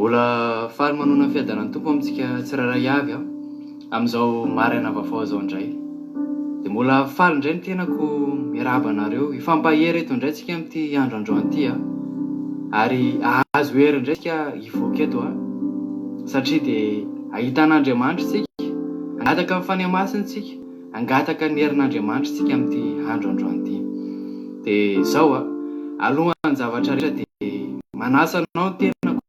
Mbola faly manona fiadanan'ny tompo amintsika tsirairay avy amin'izao maraina vaovao zao indray. Dia mbola faly indray ny tenako miarahaba anareo hifampahery eto indray tsika amin'ity androandroany ity ary ahazo hery indray tsika hivoaka eto satria dia ahitan'Andriamanitra isika, angataka amin'ny fania masina isika, angataka ny herin'Andriamanitra isika amin'ity androandroany ity. Dia izao alohan'ny zavatra rehetra dia manasa anao ny tenako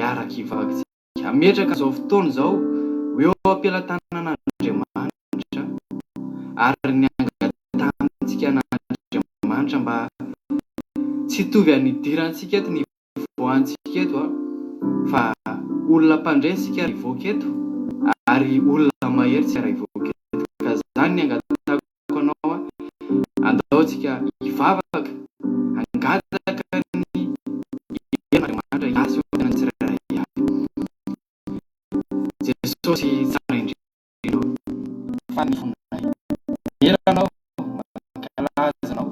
hiaraka hivavaka ametraka izao fotoana izao eo am-pelantanan'Andriamanitra ary ny angatantsika n'Andriamanitra mba tsy hitovy an'idirantsika eto ny voantsika eto fa olona mpandresika hivoaka eto ary olona mahery tsika hivoaka eto. Ka izany ny angatako anao andaontsika hivavaka angataka ny herin'Andriamanitra hiasa eo amin'ny tsirairay avy. Jesosy tsara indrindra fanifonay heranao mankalaza anao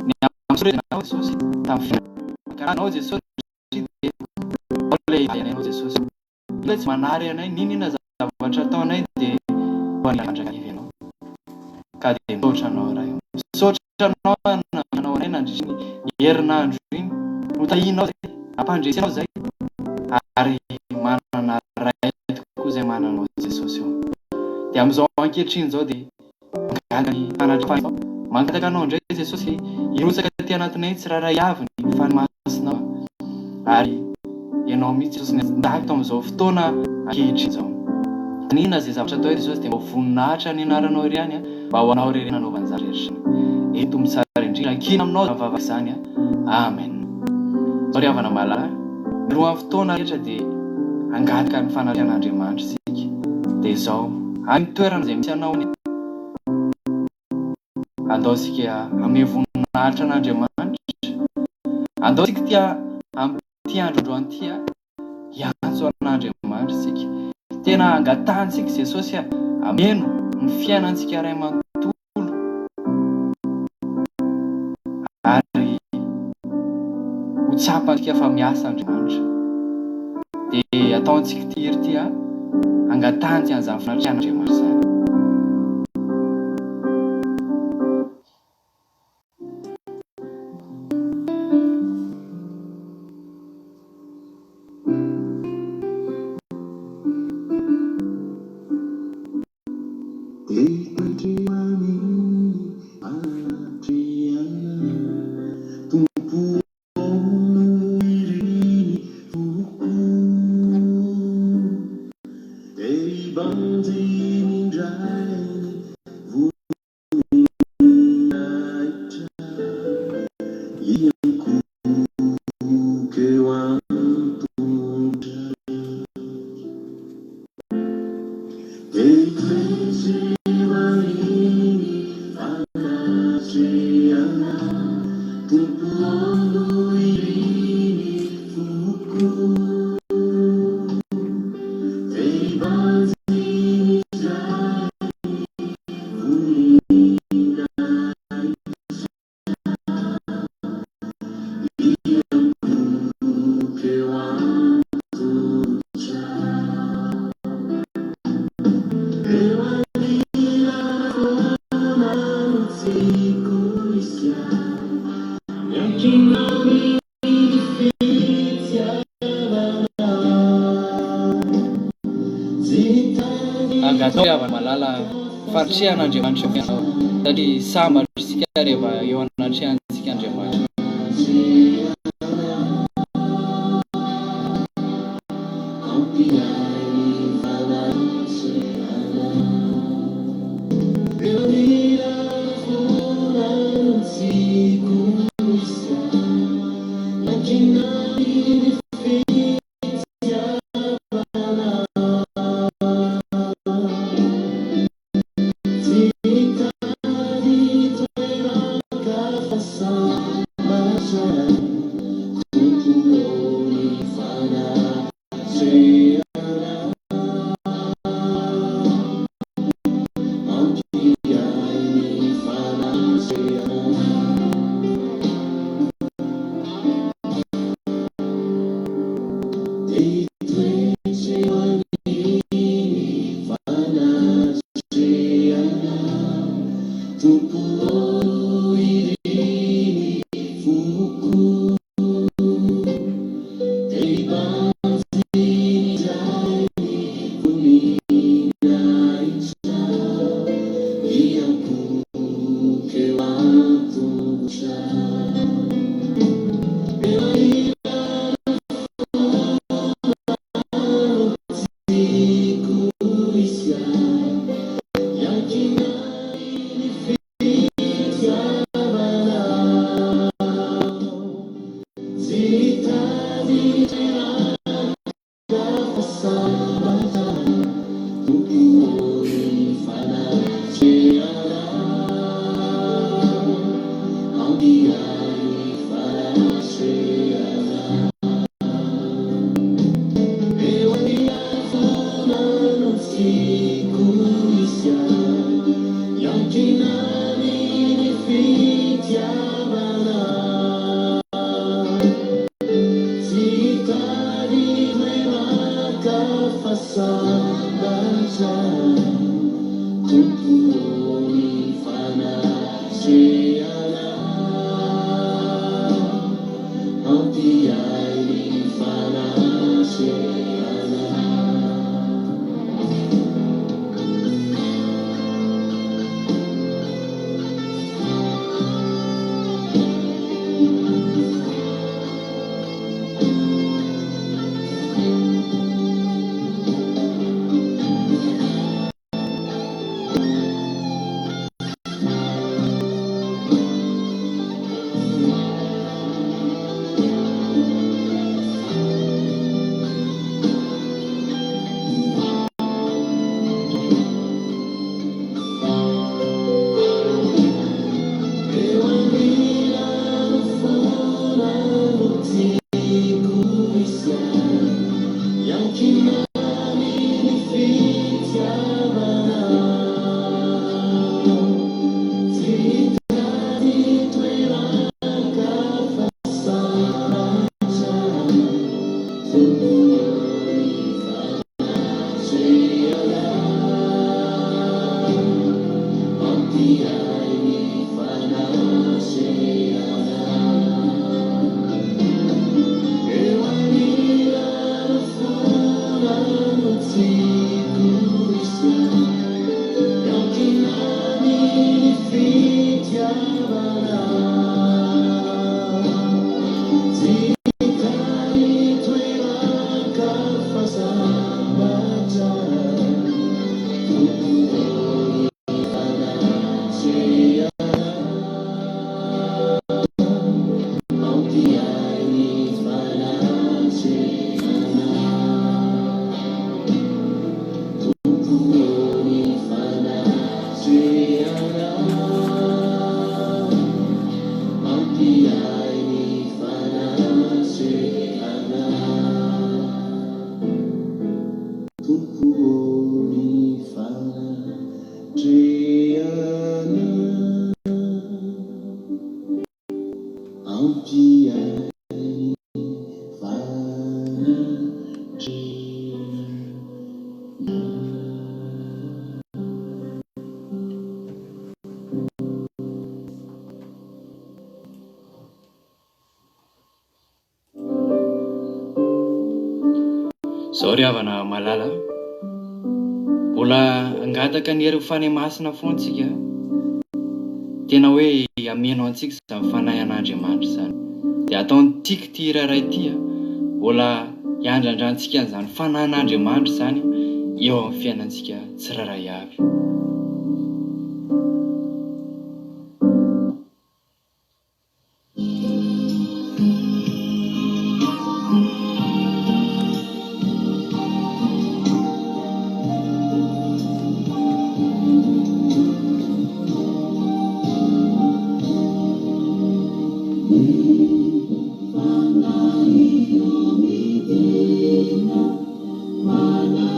ny amsoretinao Jesosy tamin'ny fiainanao Jesosy dia ilay vainao Jesosy ilay tsy manary anay ninona zavatra ataonay dia hoan'Andriamanitra ivenao ka dia misaotra anao raha io, misaotra anao anay nandritra ny herinandro iny notahinao zay ampandresenao zay ary manana ray tokoa izay mananao Jesosy io. Dia amin'izao ankehitriny izao dia mangataka anao indray Jesosy hirotsaka aty anatinay tsirairay avy ny fanimasinao ary ianao mihitsy Jesosy nandahaka amin'izao fotoana ankehitriny izao. Ninona izay zavatra atao Jesosy dia mba voninahitra ny anaranao iry ihany mba ho anao irery nanaovany zavatra rehetra. Eto mitsara indrindra ankina aminao mivavaka izany amen. Zao ry havana malala alohan'ny fotoana rehetra dia angataka ny fananten'Andriamanitra isika. Dia izao amin'ny toerana izay misy anao andao isika ame voninahitra n'Andriamanitra, andao isika amin'ity androandroany ity hiantso an'Andriamanitra isika. Tena angatantsika Jesosy ameno ny fiainantsika iray manontolo ary ho tsapantsika fa miasa Andriamanitra. Dia ataontsika ity hery ity angatantsika an'izany finanitrian'Andriamanitra izany. Angatao havana malala faritrehan'Andriamanitra fianao satria sambatra isika rehefa eo anatrehantsika Andriamanitra. Zao ry havana malala, mbola angataka ny hery fanahy masina foantsika. Tena hoe amianao antsika izany fanahy an'Andriamanitra izany. Dia ataontsika ty iraray ty mbola hiandrandrantsika an'izany fanahy an'Andriamanitra izany eo amin'ny fiainantsika tsirairay avy. Mana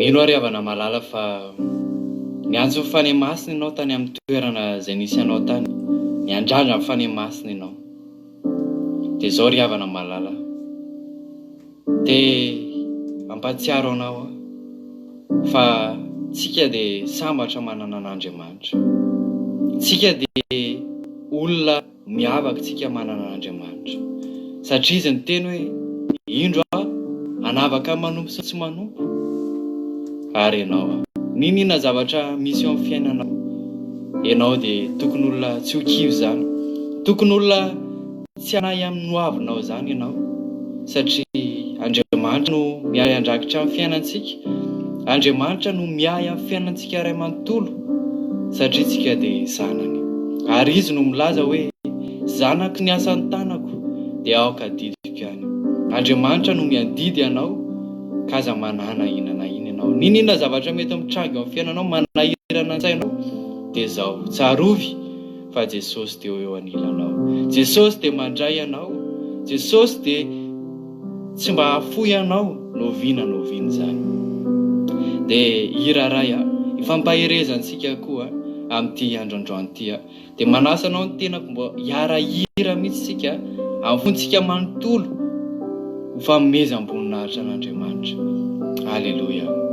Mino ary havana malala fa niantso ny fane masina ianao tany amin'ny toerana izay nisy anao tany, niandrandra ny fane masina ianao. Dia izao ry havana malala, te ampatsiaro anao fa tsika dia sambatra manana an'Andriamanitra. Tsika dia olona miavaka tsika manana an'Andriamanitra. Satria izy ny teny hoe indro hanavaka manompo sy tsy manompo. Ary ianao, ninona zavatra misy eo amin'ny fiainanao, ianao dia tokony olona tsy ho kivy zany, tokony olona tsy hanahy amin'ny hoavinao zany ianao, satria Andriamanitra no miay andrakitra amin'ny fiainantsika, Andriamanitra no miay amin'ny fiainantsika iray manontolo, satria tsika dia zanany. Ary izy no milaza hoe zanako ny asan'ny tanako dia aoka didiko ihany. Andriamanitra no miandidy ianao ka aza manana inana iny ianao. Ninona zavatra mety mitranga eo amin'ny fiainanao, manahirana an-tsainao, dia izao, tsarovy fa Jesosy dia eo anilanao. Jesosy dia mandray ianao, Jesosy dia tsy mba hafoy ianao, noviana zany. Dia hira ray ifampaherezantsika koa amin'ity androandroany ity, dia manasa anao ny tenako mba hiara hira mihitsy sika amin'ny fontsika manontolo ho fanomeza amboninahitra an'Andriamanitra. Haleluya.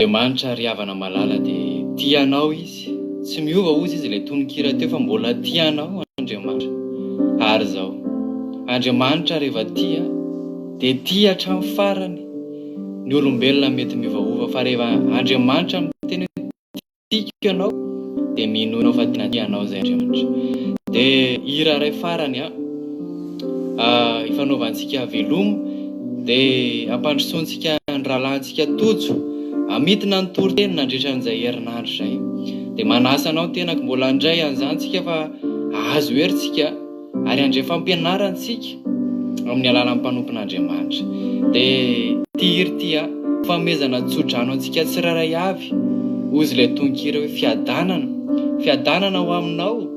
Andriamanitra ry havana malala dia tianao izy, tsy miova ozy izy ilay tononkira teo fa mbola tianao Andriamanitra. Ary zao Andriamanitra rehefa tia dia tia hatramin'ny farany. Ny olombelona mety miovaova fa rehefa Andriamanitra miteny tiako ianao dia minoanao fa tena tianao zay Andriamanitra. Dia hira ray farany ifanaovantsika velomo dia ampandrosoantsika ny rahalahintsika tojo amitina ny toroteny nandritra an'izay herinandro zay. Dia manasa anao tenako mbola handray an'izantsika fa azo herintsika ary handray fampianarantsika amin'ny alalan'ny mpanompon'Andriamanitra. Dia ty hira ty famezana tsodrano antsika tsirairay avy ozy ilay tononkira hoe fiadanana ho aminao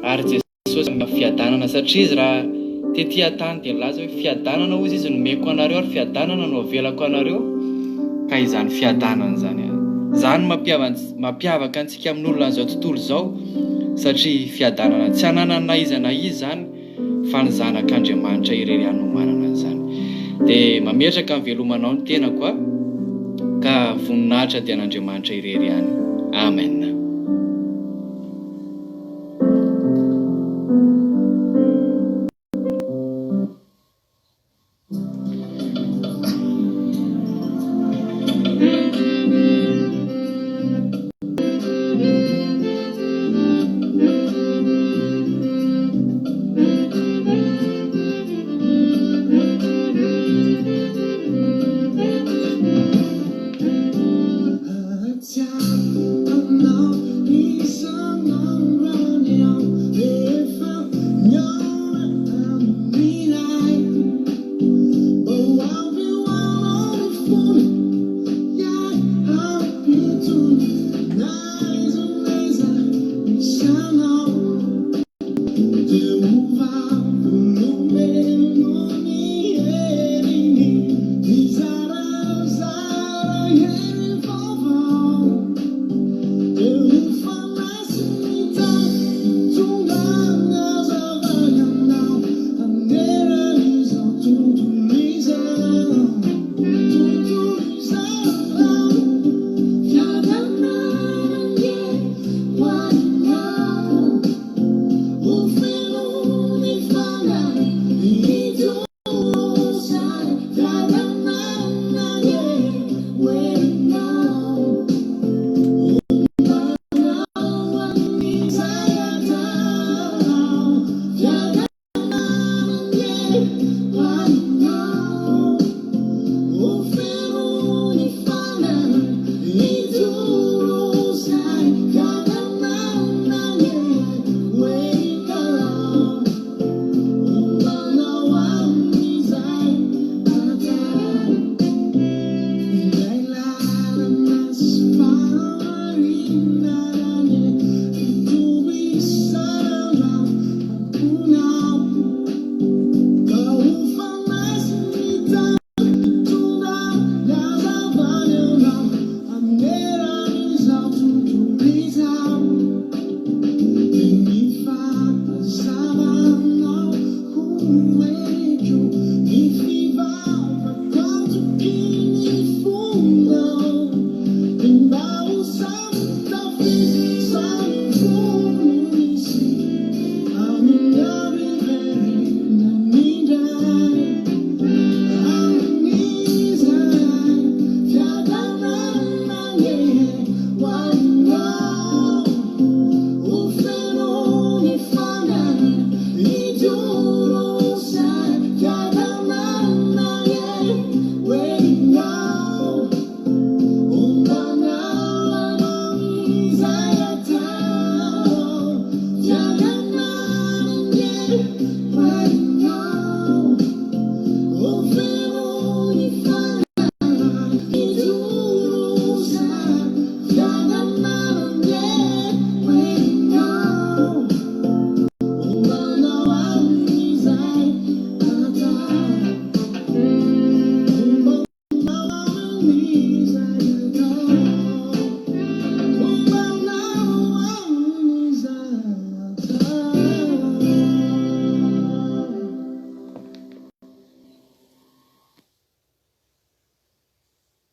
ary Jesosy fiadanana satria izy raha tetỳ tany dia laza hoe fiadanana ozy izy nomeko anareo ary fiadanana no avelako anareo. Ka izany fiadanana zany mampiavaka antsika amin'olona an'izao tontolo izao satria fiadanana tsy hananana na iza na izy zany fa ny zanak'Andriamanitra irery ihany no manana an'izany. Dia mametraka ny velomanao ny tenako ka voninahitra dia an'Andriamanitra irery ihany. Amen. No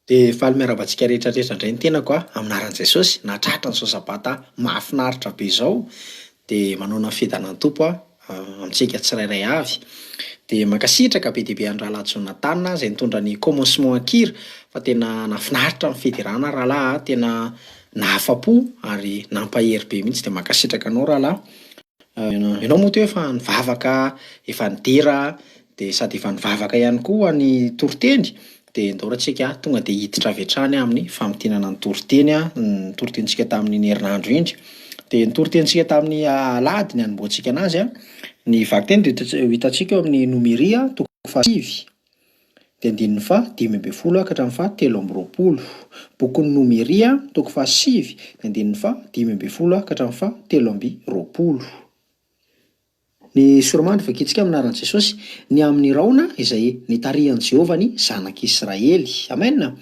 De faly miarabantsika rehetrarehetra indray ny tenako aminaran'i Jesosy. Nahatratra ny saosabata mahafinaritra be zao de manao fedana ny tompo amintsika tsirairay avy. De mankasitraka be dia be any rahalahy Jonathan izay nitondra ny commencement Ankira fa tena nafinaritra ny fidirana rahalahy, tena nahafa-po ary nampahery be mihitsy. De mankasitraka anao rahalahy. Ianao moa efa nivavaka, efa nidera de sady efa nivavaka ihany koa ny toriteny. De ndao ratsika tonga de hiditra avy hatrany amin'ny famotinana ny toriteny, ny toritentsika tamin'ny herinandro indry. De ny toritentsika tamin'ny alahady ny anomboantsika anazy ny vakiteny de hitantsika eo amin'ny nomeria toko fahasivy de andininy fa 5:10 ka hatramin'ny fa 3:20. Bokin'ny nomeria toko fahasivy de andininy fa 5:10 ka hatramin'ny fa 3:20. Ny soramandry vakitsika aminaran'i Jesosy ny amin'ny raona izay nitarihan'i Jehovah ny zanak'Israely. Amen.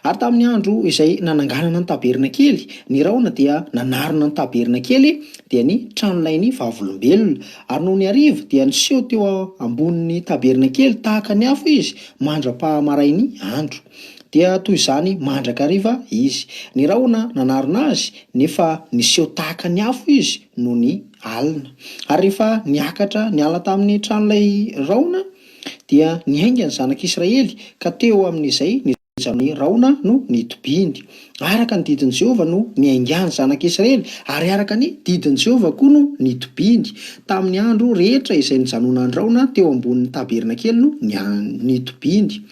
Ary tamin'ny andro izay nananganana ny tabernakely, ny raona dia nanarona ny tabernakely dia ny tranon'ilay vavolombelona. Ary noho ny hariva dia niseho teo ambonin'ny tabernakely tahaka ny afo izy mandra-pahamarainy andro. Dia toy izany mandrakariva izy. Ny raona nanarona azy nefa niseho tahaka ny afo izy noho ny alina. Ary rehefa niakatra niala tamin'ny tranon'ilay raona dia niainga ny zanak'Israely ka teo amin'izay ny raona no nitobiny. Araka ny didin'i Jehovah no niaingany zanak'Israely ary araka ny didin'i Jehovah koa no nitobiny. Tamin'ny andro rehetra izay nijanona ny raona teo ambonin'ny tabernakely no nitobiny.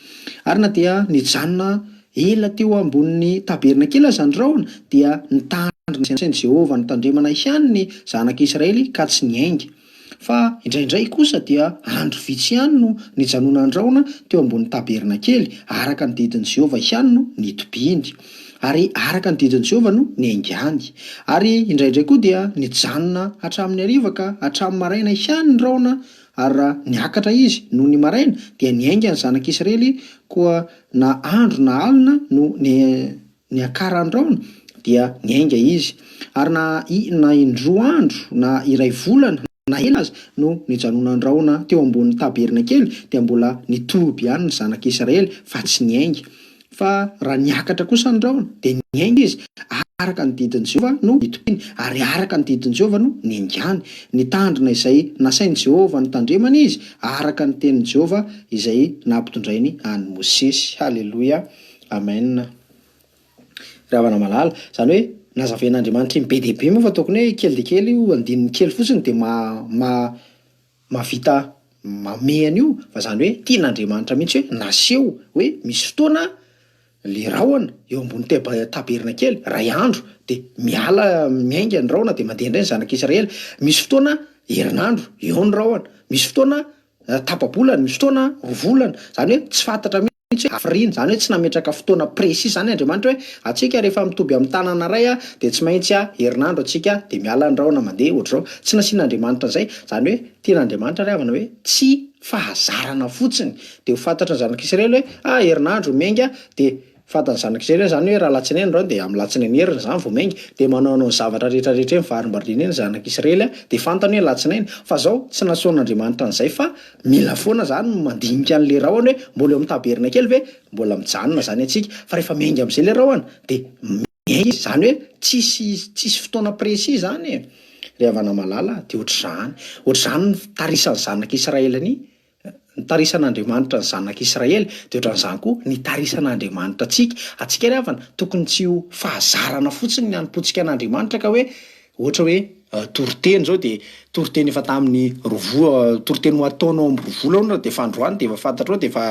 Ary na dia nijanona ela teo ambonin'ny tabernakely aza ny raona dia nitandrina sain'i Jehovah ny tandremana ihany ny zanak'Israely ka tsy niainga. Fa indraindray kosa dia andro vitsy ihany no nijanona ny raona teo ambonin'ny tabernakely, araka ny didin'i Jehovah ihany no nitobiny. Ary araka ny didin'i Jehovah no niaingany. Ary indraindray koa dia nijanona hatramin'ny hariva ka hatramin'ny maraina ihany ny raona. Ary raha niakatra izy noho ny maraina dia niainga ny zanak'Israely koa na andro na alina no niakara ny raona dia niainga izy. Ary na indroa andro na iray volana na ela aza no nijanona ny raona teo ambonin'ny tabernakely dia mbola nitoby ihany ny zanak'Israely fa tsy niainga. Fa raha niakatra kosa ny raona dia niainga izy, araka ny didin'i Jehovah no nitobiny ary araka ny didin'i Jehovah no niaingany. Nitandrina izay nasain'i Jehovah ny tandremana izy araka ny tenin'i Jehovah izay nampitondrainy an'i Mosesy. Haleloia. Amen. Ravana malala zany hoe nazaven'Andriamanitra be dia be moa fa tokony hoe kely dia kely io andininy kely fotsiny dia mavita mamehana io. Fa zany hoe tian'Andriamanitra mihitsy hoe naseho hoe misy fotoana le rahoana eo ambony tabernakely ray andro dia miainga ny rahoana dia mandeha indray ny zanak'Israely. Misy fotoana herinandro eo ny rahoana, misy fotoana tapa-bolana, misy fotoana volana. Zany hoe tsy fantatra mihitsy afriny, zany hoe tsy nametraka fotoana précis zany Andriamanitra hoe atsika rehefa mitoby amin'ny tanana ray dia tsy maintsy herinandro atsika dia miala ny rahoana mandeha ohatr'izao. Tsy nasian'Andriamanitra izay. Zany hoe tian'Andriamanitra ravana hoe tsy fahazarana fotsiny dia ho fantatra ny zanak'Israely hoe herinandro miainga dia fantany zanak'Israely zany hoe raha latsinainy rano dia amin'ny latsinainy heriny zany vao miainga dia manao ny zavatra rehetrarehetra ny varim-bariana eny zanak'Israely dia fantany hoe latsinainy. Fa zao tsy nasoan'Andriamanitra an'izay fa mila foana zany mandinika an'le rahoana hoe mbola eo amin'ny tabernakely ve mbola mijanona zany atsika. Fa rehefa miainga amin'izay le rahoana dia miainga izy, zany hoe tsisy fotoana précis zany e. Ry havana malala dia ohatr'izany ny tarisan'ny zanak'Israely nitarisan'Andriamanitra ny zanak'Israely dia ohatran'izany koa nitarisan'Andriamanitra atsika ry havana tokony tsy ho fahazarana fotsiny ny hanompontsika an'Andriamanitra ka hoe ohatra hoe toriteny zao dia toriteny efa tamin'ny toriteny ho ataonao amin'ny rovolana dia efa androany dia efa fantatrao dia efa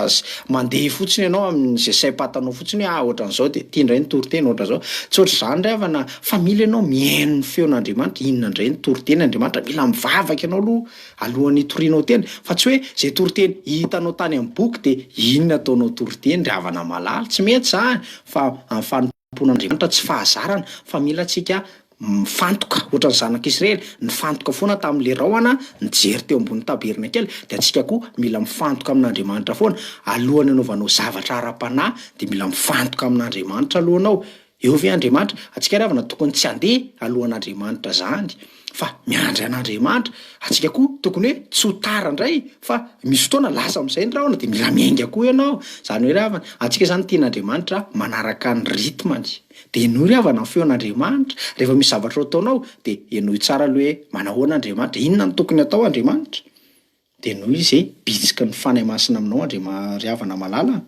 mandeha fotsiny ianao amin'izay saim-patanao fotsiny hoe ohatran'izao dia tia indray ny toriteny ohatran'izao. Tsy ohatr'izany ry havana fa mila ianao mihaino ny feon'Andriamanitra. Inona indray ny toriteny Andriamanitra, mila mivavaka ianao alohan'ny torianao tena fa tsy hoe izay toriteny hitanao tany amin'ny boky dia inona ataonao toriteny ry havana malala. Tsy mety zany fa amin'ny fanompon'Andriamanitra tsy fahazarana fa mila tsika mifantoka ohatran'ny zanak'Israely nifantoka foana tamin'le rahoana nijery teo ambony tabernakely dia atsika koa mila mifantoka amin'Andriamanitra foana alohan'ny anaovanao zavatra ara-panahy dia mila mifantoka amin'Andriamanitra alohanao. eo ve Andriamanitra antsika ry havana tokony tsy handeha alohan'Andriamanitra zany fa miandry an'Andriamanitra, antsika koa tokony hoe tsy ho tara indray fa misy fotoana lasa am'zay ny rahona de mila miainga koa ianao. Zany hoe ry havana antsika zany tian'Andriamanitra manaraka ny ritmany. De enoy ry havana ny feon'Andriamanitra, rehefa misy zavatra ho ataonao de enoy tsara aloha hoe manahoana Andriamanitra, inona no tokony atao Andriamanitra. De noho izy bitsiky ny fanahy masina aminao ry havana malala.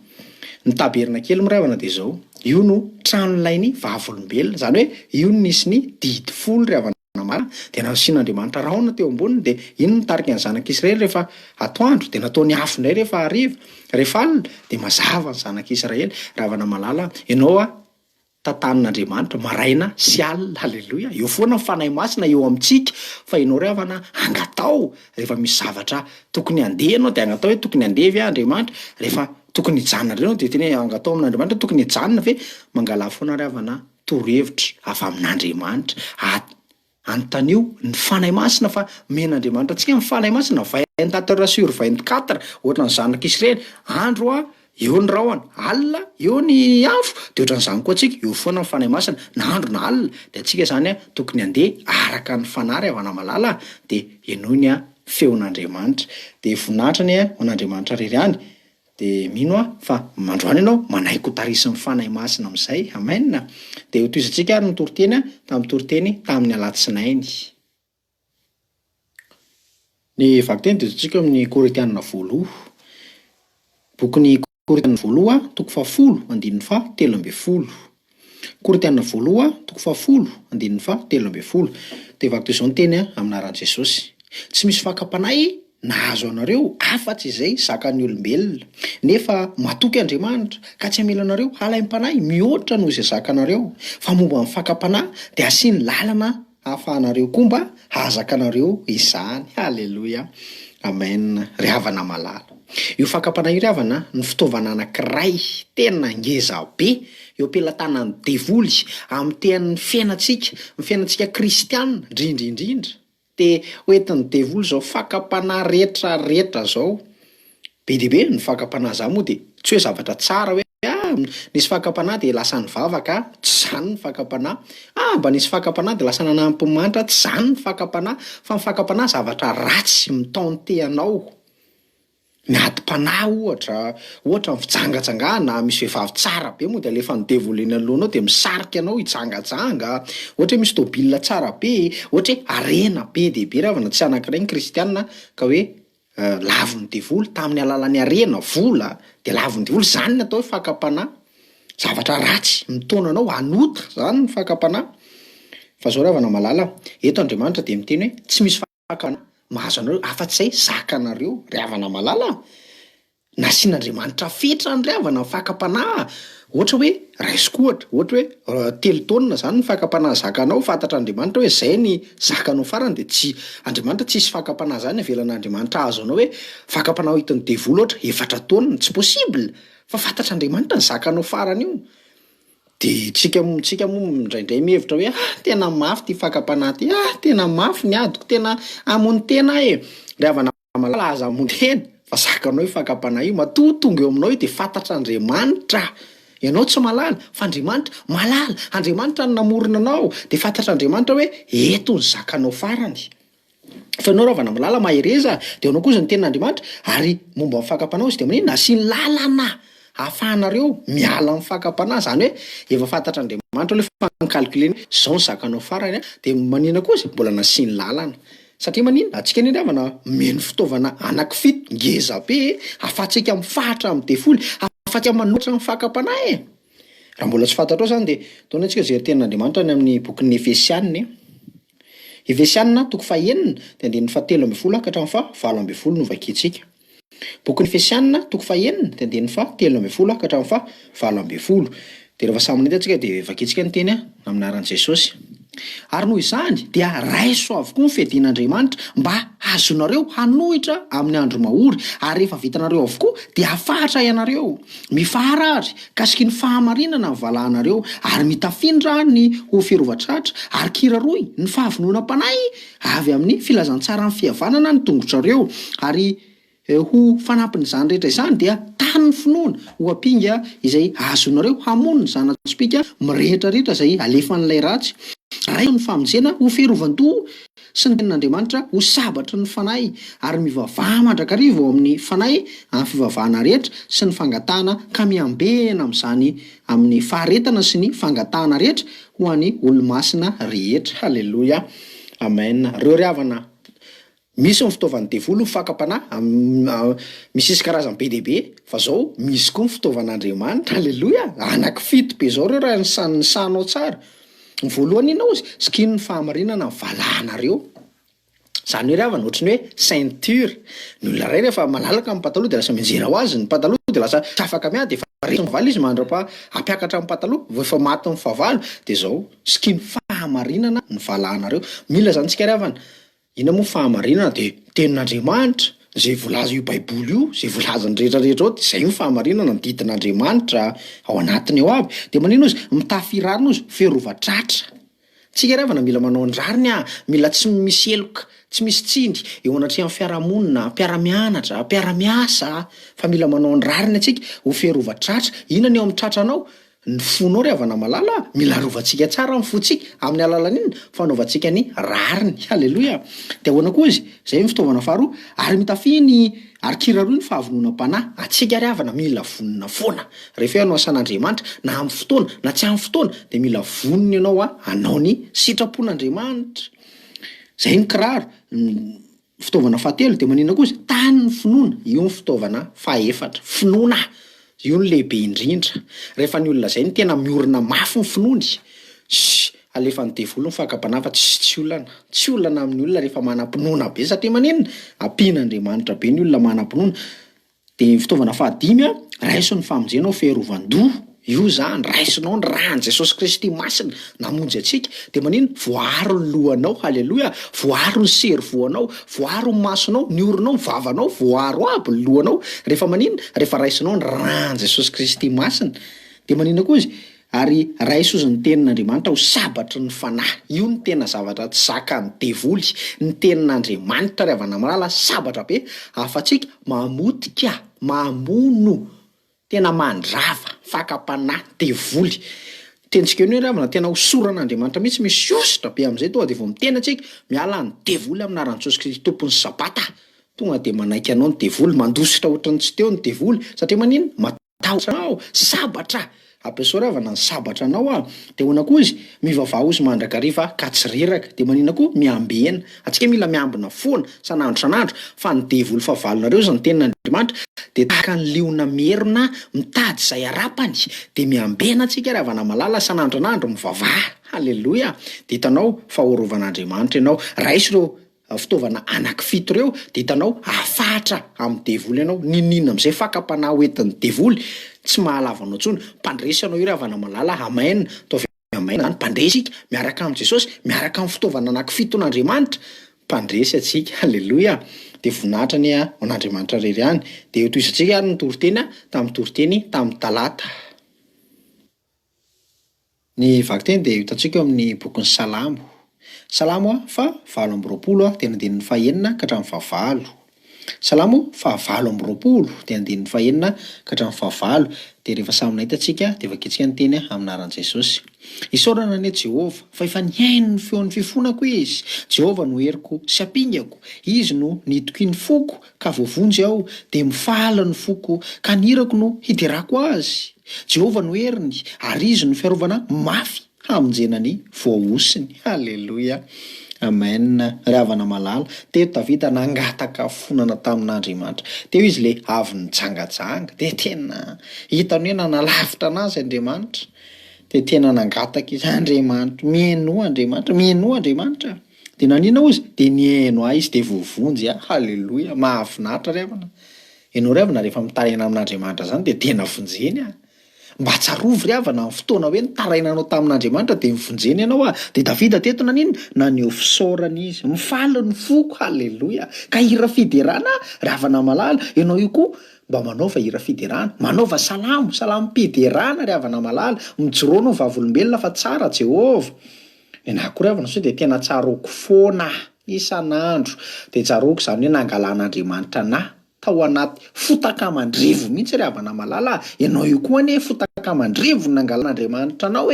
Ny taberna kely moa ry havana de zao, io no trano ilain'ny vavolombelona, zany hoe io no nisy ny didy folo ry havana malala, de nasian'Andriamanitra rahona teo amboniny de iny no nitarika ny zanak'Israely rehefa atoandro, de nataony afo indray rehefa hariva, rehefa alina de mazava ny zanak'Israely. Ry havana malala, ianao tantanin'Andriamanitra maraina sy alina, haleloia. Eo foana ny fanahy masina eo amintsika, fa ianao ry havana angatao rehefa misy zavatra tokony handeha ianao de angatao hoe tokony handevy Andriamanitra, rehefa tokony hijanona ireo de teny hoe angatao amin'Andriamanitra tokony hijanona ve mangala foana ry havana torohevitra avy amin'Andriamanitra antanio ny fanahy masina fa men'Andriamanitra antsika ny fanahy masina 24 heures sur 24 ohatran'ny zanak'Israely. Andro eo ny rahona, alina eo ny afo, de ohatran'izany koa antsika eo foana ny fanahy masina na andro na alina, de antsika zany tokony handeha araka ny fanahy ry havana malala de enoy ny feon'Andriamanitra. De voninahitra ny an'Andriamanitra rery any de mino fa mandroany ianao manaiky ho tarisin'ny fanahy masina am'zay. Amen. De ho toizantsika ary ny toriteny tamin'ny toriteny tamin'ny alatsinainy. Ny vakiteny de totsika amin'ny Korintianina 10. Bokin'ny Korintianina 10 toko 10:13. Korintianina 10 toko 10:13. De vakito izao ny teny aminaran'i Jesosy. Tsy misy fakapanahy nahazo anareo afa-tsy izay zakan'ny olombelona, nefa matoky Andriamanitra ka tsy hamela anareo halaim-panahy mihoatra noho izay zakanareo, fa momba ny fakapanahy de asiany lalana ahafahanareo koa mba ahazaka anareo izany. Haleloia. Amen. Ry havana malala, io fakapanahy io ry havana ny fitaovana anankiray tena ngeza be eo am-pelantanan'ny devoly amin'ny tean'ny fiainantsika, ny fiainantsika kristianina indrindra de hoentin'ny devoly zao fakapanahy rehetrarehetra zao. Be dia be ny fakapanahy zany moa de tsy hoe zavatra tsara hoe nisy fakapanahy de lasa nivavaka, tsy zany ny fakapanahy. Mba nisy fakapanahy de lasa nanampy-manitra, tsy zany ny fakapanahy. Fa ny fakapanahy zavatra ratsy mitaonteanao. Miadi-panahy ohatra ny fijangajangana, misy vehivavy tsara be moa de alefa ny devoly eny alohanao de misarika anao hijangajanga, ohatra hoe misy tôbilina tsara be, ohatra hoe arena be dia be ravana tsy anankiray ny kristianina ka hoe lavon'ny devoly tamin'ny alalan'ny arena vola de lavon'ny devoly, zany ny atao hoe fakapanahy. Zavatra ratsy mitaona anao anota, zany ny fakapanahy. Fa zao ravana malala, eto Andriamanitra de miteny hoe tsy misy fakapanahy mahazo anareo afa-tsy izay zakanareo. Ry havana malala, nasian'Andriamanitra fetrany ry havana ny fakapanahy. Ohatra hoe raisiko ohatra hoe 3 taonina zany ny fakapanahy zakanao, fantatra Andriamanitra hoe zay ny zakanao farany de tsy Andriamanitra tsisy fakapanahy zany avelan'Andriamanitra azo anao hoe fakapanahy hitan'ny devoly ohatra 4 taonina, tsy possible. Fa fantatra Andriamanitra ny zakanao farany io. De tsika moa indraindray mihevitra hoe tena mafy ty fakapanahy ty, tena mafy ny adiko, tena amony tena ry havana malala aza amony tena fa zakanao io fakapanahy io, matoa tonga eo aminao io de fantatra Andriamanitra. Ianao tsy malala fa Andriamanitra malala, Andriamanitra no namorona anao de fantatra Andriamanitra hoe eto ny zakanao farany. Fa ianao ravana malala mahereza de ianao kosa ny tenin'Andriamanitra, ary momba ny fakapanahy izy de manino nasiany lalana ahafahanareo miala amin'ny fakapanahy, zany hoe efa fantatra Andriamanitra le fankalkuleny zao ny zakanao farany de manina kosa mbola nasiany lalana. Satria manina atsika ny ravana meno fitaovana anankifito ngeza be afatsika mifahatra amin'ny devoly, afatsika manoatra ny fakapanahy. Raha mbola tsy fantatrao zany de taona antsika zay tenin'Andriamanitra ny amin'ny bokin'ny Efesianina. Efesianina toko 9 de andininy 17 ka hatramin'ny 20 no vakiantsika. Bokin'ny Efesianina toko 9 de andininy 17 ka hatramin'ny 20. De rehefa samy nety antsika de vakiantsika ny teny aminaran'i Jesosy. Ary noho izany dia raiso avokoa ny fiadian'Andriamanitra mba azonareo hanohitra amin'ny andro mahory, ary rehefa vitanareo avokoa dia afahatra ianareo mifarahatra kasiky ny fahamarinana ny valahanareo, ary mitafindra ny ho firovatratra, ary kiraroy ny fahavonona-panahy avy amin'ny filazantsara ny fihavanana ny tongotrareo, ary ho fanampin'izany rehetra izany dia tany finoana ho ampinga izay azonareo hamonina zanatsopika mirehetrarehetra izay alefan'ilay ratsy. Ray ny famonjena ho fiarovan-doha sy ny tenin'Andriamanitra ho sabatra ny fanahy ary mivavaha mandrakariva ao amin'ny fanahy amin'ny fivavahana rehetra sy ny fangatahana ka miambena amin'izany amin'ny faharetana sy ny fangatahana rehetra ho an'ny olo-masina rehetra. Halleloia, amen. Reo ry havana, misy ny fitaovan'ny devoly ny fakapanahy misy isy karazany be deaibe fa zao misy koa ny fitaovan'Andriamanitra. Halleloia, anankifito be zao reo raha ny sanao tsara. Ny voalohany ina ozy skiny ny fahamarinana valanareo. Zany hoe ry havana ohatrany hoe ceinture. Ny olona ray rehefa malalaka amin'ny pataloha de lasa mianjera ho azy ny pataloha de lasa afaka miady de fa resy ny valo izy mandrapa hampiakatra amin'ny pataloha efa maty ny favalo de zao skiny fahamarinana ny valanareo. Mila zany tsika ry havana. Ina moa fahamarinana de tenin'Andriamanitra zay volaza io baiboly io, zay volazany rehetrarehetra ao, zay ny fahamarinana ny didin'Andriamanitra ao anatiny ao aby. De manino izy mitafy rarina izy fiarovatratra. Tsika ry havana mila manao andrariny mila tsy misy eloka, tsy misy tsindry eo anatrehan'ny fiarahamonina, mpiara-mianatra, mpiara-miasa, fa mila manao andrariny atsika ho fiarovatratra. Inona ny eo amin'ny tratranao? Ny fonao ry havana malala, mila arovatsika tsara ny fontsika amin'ny alalan'inona fanaovantsika ny rariny. Halleloia. De ahoana koa izy? Zay ny fitaovana faharoa. Ary mitafy ny arkiraroa ny fahavononam-panahy. Atsika ry havana mila vonona foana. Rehefa hanao asan'Andriamanitra na amin'ny fotoana na tsy amin'ny fotoana de mila vonona ianao hanao ny sitrapon'Andriamanitra. Zay ny kiraro. Fitaovana fahatelo de manina koa izy tany ny finoana. Io ny fitaovana fahaefatra. Finoana. Io ny lehibe indrindra. Rehefa ny olona zay ny tena miorina mafy ny finoany. Alefan'ny devoly ny fakapanahy fa tsy olana. Tsy olana amin'ny olona rehefa manam-pinoana be satria manenina ampian'Andriamanitra be ny olona manam-pinoana. De fitaovana fahadimy raiso ny famonjena ho fiarovan-doha. Io zany raisinao ny ran'i Jesosy Kristy masina namonjy atsika de manino voaro ny lohanao. Halleloia, voaro ny serivoanao, voaro ny masonao, ny oronao, ny vavanao, voaro aby ny lohanao. Rehefa manino, rehefa raisinao ny ran'i Jesosy Kristy masina de manino koa izy ary raisozy ny tenin'Andriamanitra ho sabatry ny fanahy. Io ny tena zavatra tsy zakan'ny devoly. Ny tenin'Andriamanitra ry havana malala sabatra be afatsika mamotika, mamono, tena mandrava, fakapanahy, devoly. Tentsika io ry havana tena hosoran'Andriamanitra mihitsy misy ositra be amin'izay tonga de vao mitena antsika miala ny devoly amin'ny anaran'i Jesosy Kristy tompony sabata. Tonga de manaiky anao ny devoly, mandositra ohatrany tsy teo ny devoly satria manino matahotra anao, sabatra. Ampiasao ry havana ny sabatra anao de hoana koa izy mivavaha ozy mandrakariva ka tsy reraka de manina koa miambena. Atsika mila miambina foana sanandro sanandro fa ny devoly fahavalonareo zany tenin'Andriamanitra de tahaka ny liona merina mitady izay arapany de miambena atsika ry havana malala sanandro sanandro mivavaha. Halleloia. De hitanao fahorovan'Andriamanitra ianao. Raiso ireo fitaovana anankifito reo de hitanao afatra amin'ny devoly ianao. Ninina amin'izay fakapanahy hoentin'ny devoly tsy mahalavanao tsony. Mpandresy anao io ry havana malala amaina taovy amaina zany mpandresika miaraka amin'ny Jesosy, miaraka amin'ny fitaovana anankifiton'Andriamanitra mpandresy atsika. Halleloia. De voninahitra ny an'Andriamanitra rery ihany. De eo toizatsika ary ny toriteny tamin'ny toriteny tamin'ny talata. Ny vakiteny de hitantsika amin'ny bokin'ny Salamo. Salamo fa 7 tena andinin'ny fahaenina ka hatramin'ny fahavalo. Salamo fa 7 tena andinin'ny fahaenina ka hatramin'ny fahavalo. De rehefa samy nahita tsika de vakitsika ny teny amin'ny anaran'i Jesosy. Isaorana anie Jehova fa efa niaino ny feon'ny fifonako izy. Jehova no heriko sy apingako. Izy no nitoky ny foko ka voavonjy aho de mifahala ny foko ka nirako no hiterako azy. Jehova no heriny ary izy no fiarovana mafy hamonjena ny voaosiny. Halleloia. Amen. Ry havana malala. Teto Davida nangataka fonana tamin'Andriamanitra. Teo izy le avy nijangajanga de tena hitany hoe nanalavitra anazy Andriamanitra. De tena nangataka izy Andriamanitra, mieno Andriamanitra, mieno Andriamanitra. De nanina ozy de nieno izy de voavonjy. Halleloia. Mahafinaritra ry havana. Ianao ry havana rehefa mitaraina amin'Andriamanitra zany de tena vonjeny. Mba tsarovy ry havana amin'ny fotoana hoe nitarainanao tamin'Andriamanitra de mivonjeny ianao de Davida teto nanino naneho fisaorana izy mifaly ny foko. Halleloia. Ka hira fiderana ry havana malala ianao io koa mba manaova hira fiderana, manaova salamo, salam-piderana ry havana malala, mijoroana ny vavolombelona fa tsara Jehova. Enako ry havana so de tena tsaroko foana isan'andro de tsaroko zany hoe nangalan'Andriamanitra na tao anaty fotakamandrivo mihitsy ry havana malala. Ianao io koa anie fotakamandrivo nangalan'Andriamanitra anao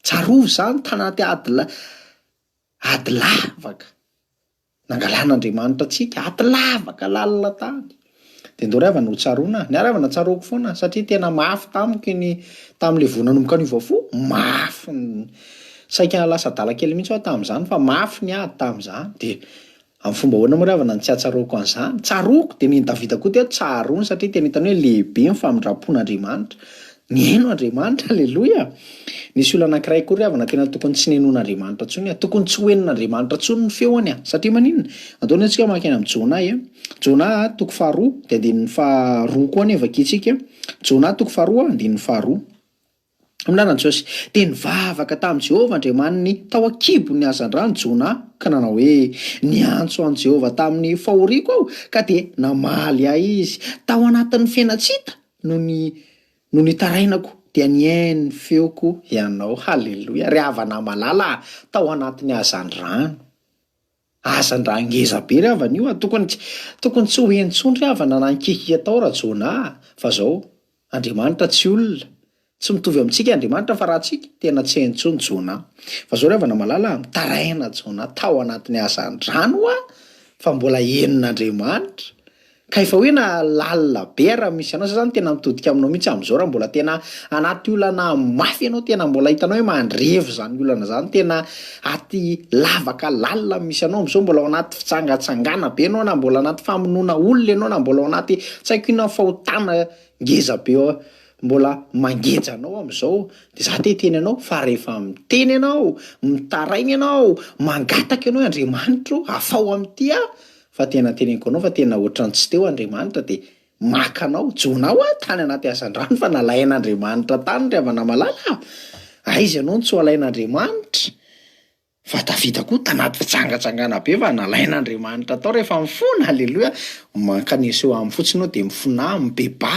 tsarovy zany tanaty ady lavaka nangalan'Andriamanitra antsika ady lavaka lalina tany. De ndao ry havana ho tsaroana ny ary havana tsaroko foana satria tena mafy tamiko tam'le vonanomboka an'io fo mafy saika lasa dala kely mihitsy aho tam'izany fa mafy ny ady tam'izany. De amin'ny fomba ahoana moa ry havana ny tsy atsaroko an'izany tsaroko de ny Davida koa teo tsaroany satria tena hitany hoe lehibe ny famindrapon'Andriamanitra. Nihaino Andriamanitra aleloia. Nisy olona anankiray koa ry havana tena tokony tsy nenoin'Andriamanitra tsony tokony tsy hoenin'Andriamanitra tsony ny feony satria maninona ataony antsika makeny amin'ny Jona Jona toko faharoa de andininy faharoa koa nefa kitsika Jona toko faharoa andininy faharoa amin'anana Jesosy de nivavaka tamin'i Jehovah Andriamaniny tao akibo ny hazan-drano Jona ka nanao hoe niantso an Jehovah tamin'ny fahoriako aho ka de namaly ahy izy tao anatin'ny fiainatsita no nitarainako dia niainy feoko ianao. Haleloia. Ry havana malala tao anatin'ny hazan-drano ngeza be ry havana io tokony tsy ho hentsony ry havana nankiky atao raha Jona fa zao Andriamanitra tsy olona tsy mitovy amintsika Andriamanitra fa raha tsika tena tsy hentsony Jona fa zao ry havana malala mitaraina Jona tao anatin'ny hazan-drano fa mbola henin'Andriamanitra ka efa hoe na lalina be raha misy anao zany tena mitodika aminao mihitsy am'izao raha mbola tena anaty olana mafy ianao tena mbola hitanao hoe mandrevo zany olana zany tena aty lavaka lalina misy anao am'izao mbola ao anaty fitsangatsangana be anao na mbola anaty famonoana olona ianao na mbola ao anaty tsy haiko inona fahotana ngeza be mbola mangeja anao am'izao de za teny anao fa rehefa miteny ianao mitaraina ianao mangataka ianao Andriamanitra afao am'ty fa tena teneniko anao fa tena ohatrany tsy teo Andriamanitra de makanao jonao tany anaty hazan-drano fa nalain'Andriamanitra tany ry havana malala. Aiza ianao no tsy ho alain'Andriamanitra fa Davida koa tanaty fitsangatsangana be fa nalain'Andriamanitra tao rehefa mifona. Haleloia. Mankaneseho amin'ny fotsiny ao de mifona mibeba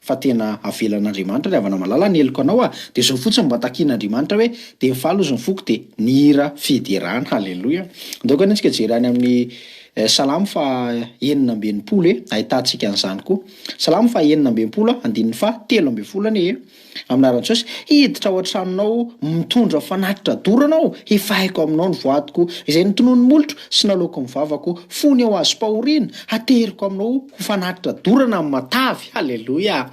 fa tena avelan'Andriamanitra ry havana malala ny heliko anao de zao fotsiny mba takian'Andriamanitra hoe de mifaly ozy ny foko de nihira fidirana. Haleloia. Ndaoka ny antsika jerany amin'ny Salamo fa 9:20 ahitantsika an'izany koa. Salamo fa 9:20 andininy fa 13 amin'anaran'i Jesosy hiditra ao an-tranonao mitondra fanatitra doranao efa haiko aminao ny voadiko izay notonony molotro sy nalaoko ny vavako fony ao azo pahoriana ateriko aminao ho fanatitra dorana amin'ny matavy. Haleloia.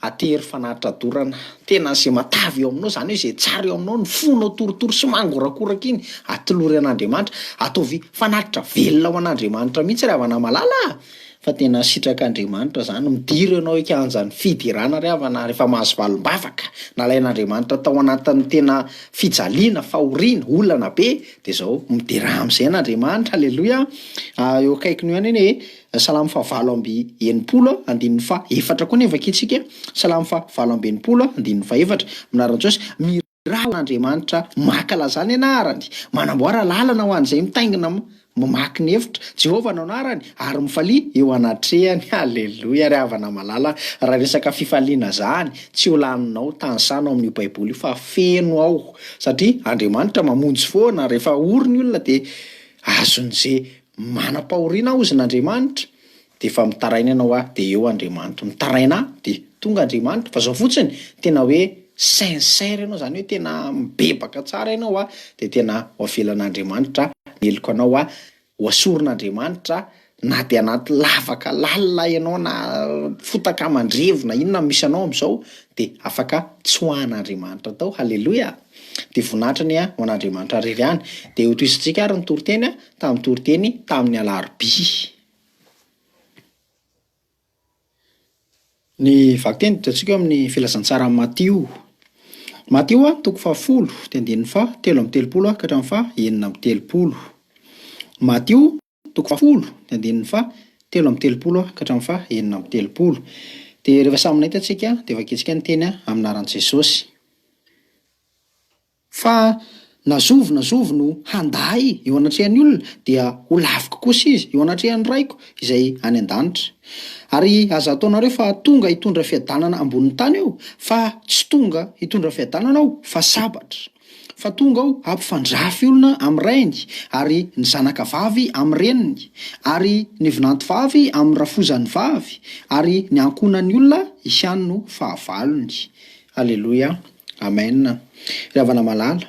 Atery fanatitra dorana tena izay matavy eo aminao zany hoe izay tsara eo aminao ny fonao torotoro sy mangorakoraka iny atolory an'Andriamanitra ataovy fanatitra velona ao an'Andriamanitra mihitsy ry havana malala fa tena sitrak'Andriamanitra zany midiro ianao ikanjany fidirana ry havana rehefa mahazo valim-bavaka nalain'Andriamanitra tao anatin'ny tena fijaliana fahoriana olana be de zao midira amin'izay n'Andriamanitra. Haleloia. Eo akaikiny ihany eny Salamo fa 9:20 andininy fa 4 koa nefa kitsika. Salamo fa 9:20 andininy fa 4 minaran'i Jesosy miraha n'Andriamanitra makalazany anarany manamboara lalana ho an'izay mitaingina mamaky ny hevitra Jehovah no anarany ary mifalia eo anatrehany. Haleloia. Ry havana malala raha resaka fifaliana zany tsy ho laninao tanysana ao amin'io baiboly fa feno ao satria Andriamanitra mamonjy foana rehefa ory ny olona de azon'izay manam-pahoriana ozy n'Andriamanitra de fa mitaraina ianao de eo Andriamanitra mitaraina de tonga Andriamanitra fa zao fotsiny tena hoe sincère ianao zany hoe tena mibebaka tsara ianao de tena ho avelan'Andriamanitra meliko anao ho asorin'Andriamanitra na de anaty lavaka lalina ianao na fotaka mandrevona inona misy anao am'izao de afaka tsoahan'Andriamanitra tao. Haleloia. De vonatrany ho an'Andriamanitra rery any de ho toisintsika ary ny toriteny tamin'ny toriteny tamin'ny alarobia. Ny vakiteny ditantsika amin'ny filazantsara Matio toko 10 de andininy fa 3:30 ka hatramin'ny fa 9:30. Matio toko 10 de andininy fa 3:30 ka hatramin'ny fa 9:30. De rehefa samy nahitantsika de vakitsika ny teny amin'anaran'i Jesosy. Fa nazovo no handay eo anatrehan'ny olona dia ho laviko kosa izy eo anatrehan'ny raiko izay any an-danitra. Ary aza ataonareo fa tonga hitondra fiadanana ambonin'ny tany eo fa tsy tonga hitondra fiadanana aho fa sabatra. fa tonga aho ampifandrafy olona amin'ny rainy ary ny zanaka vavy amin'ny reniny ary ny vinanty vavy amin'ny rafozany vavy ary ny ankonany olona ihany no fahavalony. Alleloia, amen. Ravana malala,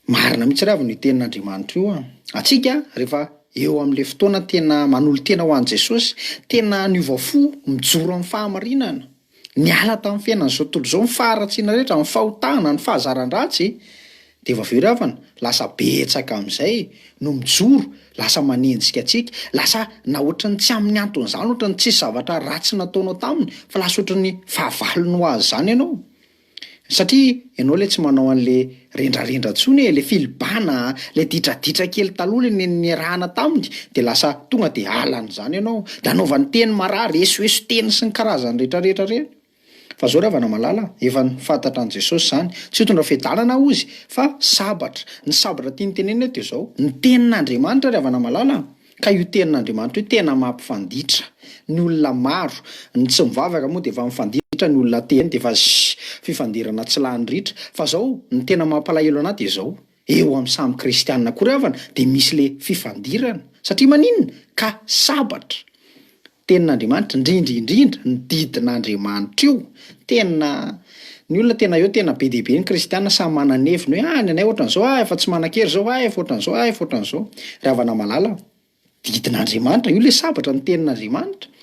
marina mihitsy ravana io tenin'Andriamanitra io a. Atsika rehefa eo amin'le fotoana tena manolo tena ho an'i Jesosy, tena niova fo mijoro amin'ny fahamarinana, niala tamin'ny fiainana zao tontolo zao, ny faharatsiana rehetra, ny fahotana, ny fahazaran-dratsy, de efa avy eo ravana lasa betsaka amin'izay no mijoro, lasa manenjika antsika, lasa na ohatran'ny tsy amin'ny antony zany, ohatran'ny tsisy zavatra ratsy nataonao taminy, fa lasa ohatran'ny fahavalony ho azy zany ianao. Satria ianao le tsy manao an'le rendrarendra ntsony le filibana, le ditraditra kely taloha le niarahana taminy, de lasa tonga de alany zany ianao, de anaovany teny marary, esoeso teny sy ny karazany rehetrarehetra reny. Fa zao ravana malala, efa ny fantatra an' Jesosy zany, tsy hitondra fiadanana ozy fa sabatra. Ny sabatra tiany tenena de zao, ny tenin'Andriamanitra ravana malala, ka io tenin'Andriamanitra io tena mampifanditra ny olona maro. Ny tsy mivavaka moa de efa mifanditra ny olona teny, de efa fifandirana tsy lany ritra. Fa zao ny tena mampalahelo anahy de zao, eo amin'ny samy kristianina koa ravana de misy le fifandirana. Satria maninona? Ka sabatra. Tenin'Andriamanitra indrindra ny didin'Andriamanitra io tena ny olona tena eo tena be dia be ny kristianina samy manana heviny hoe ny anay ohatran'izao, efa tsy manan-kery zao, efa ohatran'izao, efa ohatran'izao. Ravana malala, didin'Andriamanitra io le sabatra ny tenin'Andriamanitra.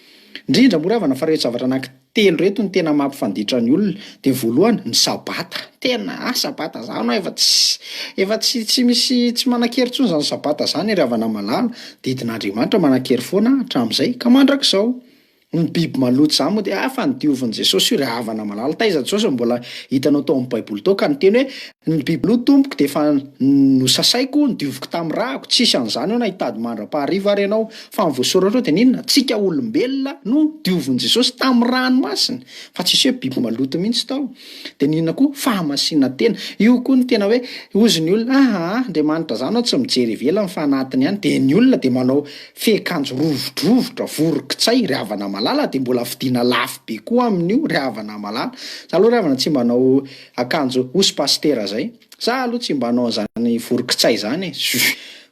Indrindra moa ravana fa rehetra zavatra anankitelo reto ny tena mampifanditra ny olona. De voalohany ny sabata, tena sabata zany efa tsy misy tsy manan-kery intsony zany sabata zany ravana malala. Didin'Andriamanitra manan-kery foana hatramin'izay ka mandrakizao. Ny biby maloto zany moa de fa ny diovin'i Jesosy io ravana malala. Taiza Jesosy mbola hitanao tao amin'ny Baiboly tao ka niteny hoe ny biby loto tompoko de efa nosasaiko, nodioviko tamin'ny rahako, tsisy an'izany eo na hitady mandra-pahariva ary ianao. Fa ny voasoratra de ninona? Tsika olombelona no diovin'i Jesosy tamin'ny ranomasina, fa tsisy hoe biby maloto mihitsy tao. De ninona koa? Fahamasina tena. Io koa ny tena hoe ozy ny olona Andriamanitra zany tsy mijery ivelany fa anatiny ihany. De ny olona de manao fehikanjo rovodrovotra, voronkitsay ravana malala, de mbola fidiana lafo be koa amin'io ravana malala. Za aloha ravana tsy mbanao akanjo osy pastera zay. Za aloha tsy mbanao zany voronkitsay zany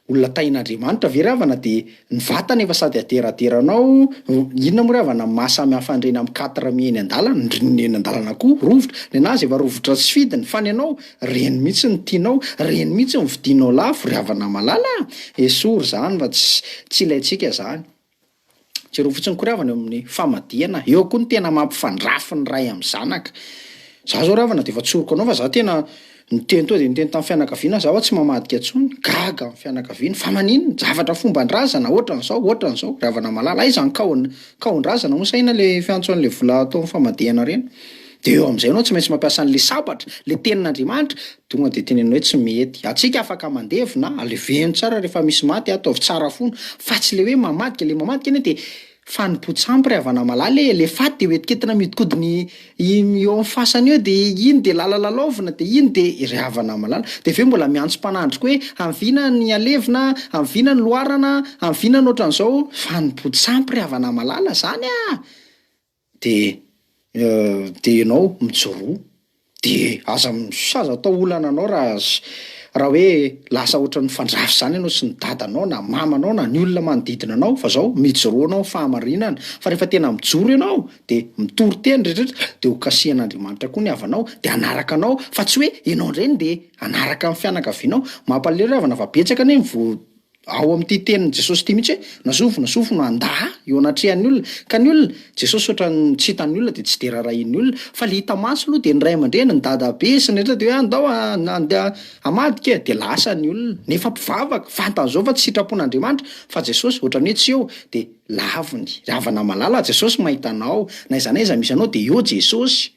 olona tain'Andriamanitra ve ravana de ny vatana efa sady aderaderanao. Inona moa ravana mahasamy hafa andreny amin'ny 4 mieny an-dalana, ndrininy eny an-dalana koa rovotra, ny anazy efa rovotra tsy fidiny, fa ny anao reny mihitsy ny tianao, reny mihitsy ny vidinao lafo ravana malala. Esory zany fa tsy ilayntsika zany. Jereo fotsiny koa ravana amin'ny famadihana, eo koa ny tena mampifandrafy ny ray amin'ny zanaka. Za zao ravana de efa tsoroko anao fa za tena niteny to de niteny tamin'ny fianakaviana za tsy mamadika intsony, gaga amin'ny fianakaviana. Fa maninona? Zavatra fomban-drazana ohatran'izao ravana malala. Aiza ny kaon-drazana moa saina le fiantson'le vola atao amin'ny famadihana reny. De eo amin'izay ianao tsy maintsy mampiasa an'le sabatra, le tenin'Andriamanitra, tonga de tenenao hoe tsy mety. Atsika afaka mandevina, aleveny tsara rehefa misy maty, ataovy tsara foana, fa tsy le hoe mamadika, le mamadika anie de fanompontsampy ravana malala le faty de hoetiketina miodikodiny eo amin'ny fasana eo, de iny de lalalalaovina, de iny de ravana malala. De ve mbola miantso mpanandro koa hoe am'vina ny alevina, am'vina ny loarana, am'vina ny ohatran'izao. Fanompontsampy ravana malala zany de ianao mijoroa de aza atao olana anao raha hoe lasa ohatran'ny fandrafy zany ianao sy ny dadanao na mamanao na ny olona manodidina anao. Fa zao mijoro anao fahamarinana, fa rehefa tena mijoro ianao de mitory teny rehetrarehetra de ho kasihan'Andriamanitra koa ny havanao de anaraka anao, fa tsy hoe ianao ndreny de anaraka amin'ny fianakavianao. Mampalahelo ravana fa betsaka anie ao amin'ity tenin' Jesosy ity mihitsy hoe nasofo no anda eo anatrehan'ny olona. Ka ny olona Jesosy ohatran'ny tsy hitan'ny olona de tsy de rarahin'ny olona, fa le hita maso aloha de ny ray aman-dreny, ny dadabe sy ny rehetra de hoe andao andeha hamadika de lasa ny olona. Nefa mpivavaka fantan'izao fa tsy sitrapon'Andriamanitra, fa Jesosy ohatran'ny hoe tsy eo de laviny ravana malala. Jesosy mahita anao, na aiza n'aiza misy anao de eo Jesosy.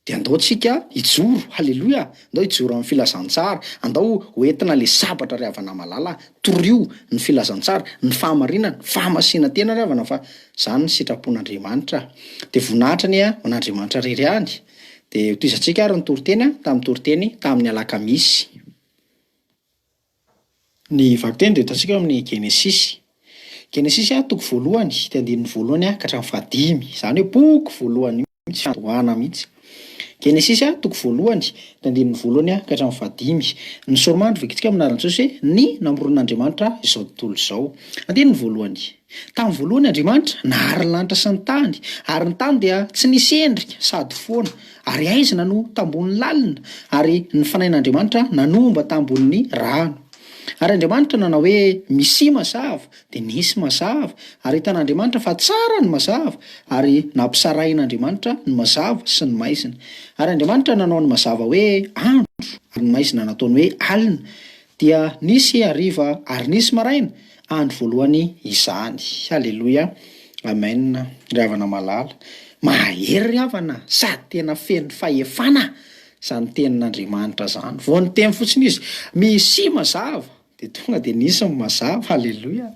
De andao tsika hijoro, halleloia, andao hijoro amin'ny filazantsara, andao hoentina le sabatra ravana malala, torio ny filazantsara, ny fahamarinana, fahamasina tena ravana, fa zany ny sitrapon'Andriamanitra. De vonahitrany an'Andriamanitra rery any. De toizantsika ary ny toriteny tamin'ny toriteny tamin'ny alakamisy. Ny vakiteny de hitantsika amin'ny Genesisy. Genesisy toko voalohany, te andinin'ny voalohany ka hatramin'ny 15, zany hoe boky voalohany mihitsy, andohana mihitsy. Genesisy toko voalohany de andininy voalohany ka hatramin'ny fahadimy. Ny soromanitra vikitsika amin'anaran'ny Jesosy hoe ny namoron'Andriamanitra izao tontolo izao. Andininy voalohany. Tamin'ny voalohany Andriamanitra nahary ny lanitra sy ny tany, ary ny tany dia tsy nisy endrika sady foana, ary aizina no tambonin'ny lalina, ary ny fanahin'Andriamanitra nanomba tambonin'ny rano. Ary Andriamanitra nanao hoe misy mazava de nisy mazava, ary hitan'Andriamanitra fa tsara ny mazava, ary nampisarahin'Andriamanitra ny mazava sy ny maizina. Ary Andriamanitra nanao ny mazava hoe andro, ary ny maizina nataony hoe alina. Dia nisy hariva ary nisy maraina, andro voalohany izany. Haleloia. Amen. Ry havana malala. Mahery ry havana, sady tena feno fahefana zany tenin'Andriamanitra zany. Vao ny teny fotsiny izy misy mazava de tonga de nisy ny mazava. Haleloia.